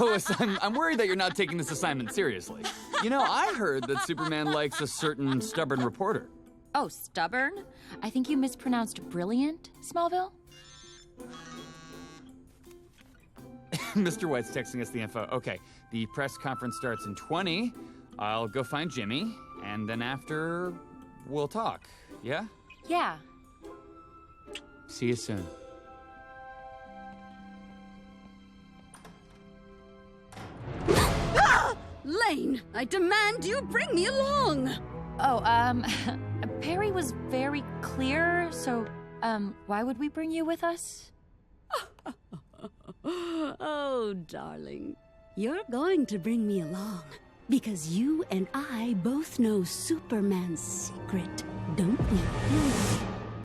Lois, I'm worried that you're not taking this assignment seriously. You know, I heard that Superman likes a certain stubborn reporter. Oh, stubborn? I think you mispronounced brilliant, Smallville? Mr. White's texting us the info. Okay, the press conference starts in 20. I'll go find Jimmy, and then after, we'll talk. Yeah? Yeah. See you soon. Lane, I demand you bring me along! Oh, Perry was very clear, so, why would we bring you with us? Oh, darling, you're going to bring me along because you and I both know Superman's secret, don't we?